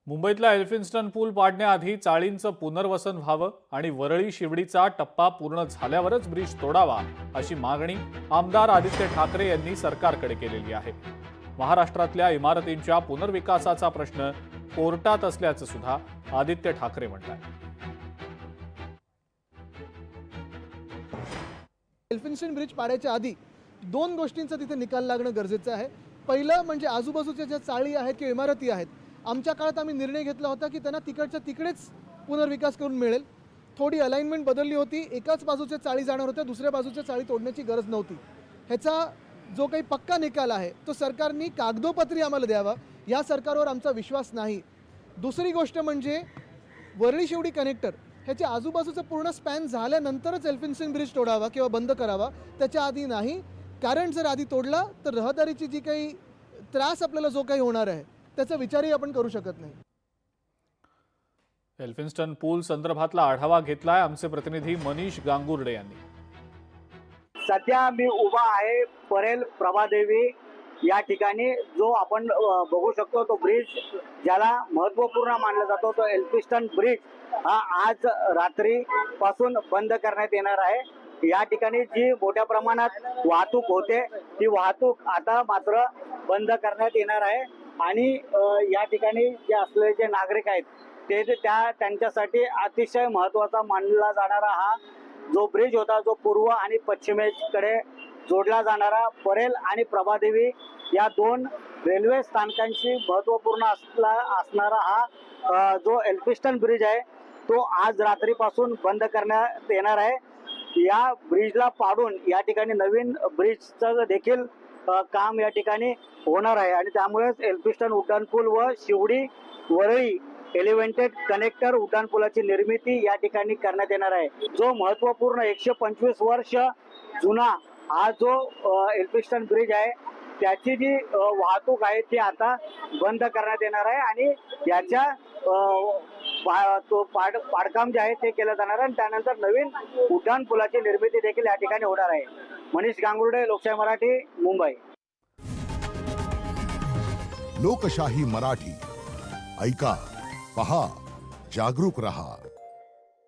मुंबईतला एल्फिन्स्टन पूल पाडण्याआधी चाळींचं पुनर्वसन व्हावं आणि वरळी शिवडीचा टप्पा पूर्ण झाल्यावरच ब्रिज तोडावा अशी मागणी आमदार आदित्य ठाकरे यांनी सरकारकडे केलेली आहे। महाराष्ट्रातल्या इमारतींच्या पुनर्विकासाचा प्रश्न कोर्टात असल्याचं सुद्धा आदित्य ठाकरे म्हणतात। एल्फिन्स्टन ब्रिज पाडायच्या आधी दोन गोष्टींचा तिथे निकाल लागणं गरजेचं आहे। पहिलं म्हणजे आजूबाजूच्या ज्या चाळी आहेत किंवा इमारती आहेत, आमच्या काळात आम्ही निर्णय घेतला होता की त्यांना तिकडच्या तिकडेच पुनर्विकास करून मिळेल। थोडी अलाइनमेंट बदलली होती, एकाच बाजूच्या चाळी जाणार होत्या, दुसऱ्या बाजूच्या चाळी तोडण्याची गरज नव्हती। ह्याचा जो काही पक्का निकाल आहे तो सरकारने कागदोपत्री आम्हाला द्यावा, या सरकारवर आमचा विश्वास नाही। दुसरी गोष्ट म्हणजे वरळी शिवडी कनेक्टर ह्याच्या आजूबाजूचं पूर्ण स्पॅन झाल्यानंतरच एल्फिन्स्टन ब्रिज तोडावा किंवा बंद करावा, त्याच्या आधी नाही। कारण जर आधी तोडला तर रहदारीची जी काही त्रास आपल्याला जो काही होणार आहे त्याचा विचारही आपण करू शकत नाही। एल्फिन्स्टन पूल संदर्भातला आढावा घेतलाय आमचे प्रतिनिधी मनीष गांगुर्डे यांनी। सध्या मी उभा आहे परेल प्रभादेवी या ठिकाणी, जो आपण बघू शकतो तो ब्रिज ज्याला महत्त्वपूर्ण मानला जातो, तो एल्फिन्स्टन ब्रिज हा आज रात्री पासून बंद करण्यात येणार आहे। या ठिकाणी जी मोठ्या प्रमाणात वाहतूक होते ती वाहतूक आता मात्र बंद करण्यात येणार आहे आणि या ठिकाणी जे असलेले जे नागरिक आहेत ते त्यांच्यासाठी अतिशय महत्त्वाचा मानला जाणारा हा जो ब्रिज होता, जो पूर्व आणि पश्चिमेकडे जोडला जाणारा परेल आणि प्रभादेवी या दोन रेल्वे स्थानकांशी महत्त्वपूर्ण असणारा हा जो एल्फिन्स्टन ब्रिज आहे तो आज रात्रीपासून बंद करण्यात येणार आहे। या ब्रिजला पाडून या ठिकाणी नवीन ब्रिजचं देखील काम या ठिकाणी होणार आहे आणि त्यामुळेच एल्फिन्स्टन उड्डाणपूल व शिवडी वरळी एलिव्हेटेड कनेक्टर उड्डाणपुलाची निर्मिती या ठिकाणी करण्यात येणार आहे। जो महत्त्वपूर्ण 125 वर्ष जुना हा जो एल्फिन्स्टन ब्रिज आहे त्याची जी वाहतूक आहे ती आता बंद करण्यात येणार आहे आणि याच्या पाडकाम जे आहे ते केलं जाणार आहे आणि त्यानंतर नवीन उड्डाणपुलाची निर्मिती देखील या ठिकाणी होणार आहे। मनीष गांगुर्डे, लोकशाही मराठी, मुंबई। लोकशाही मराठी ऐका, पहा, जागरूक रहा।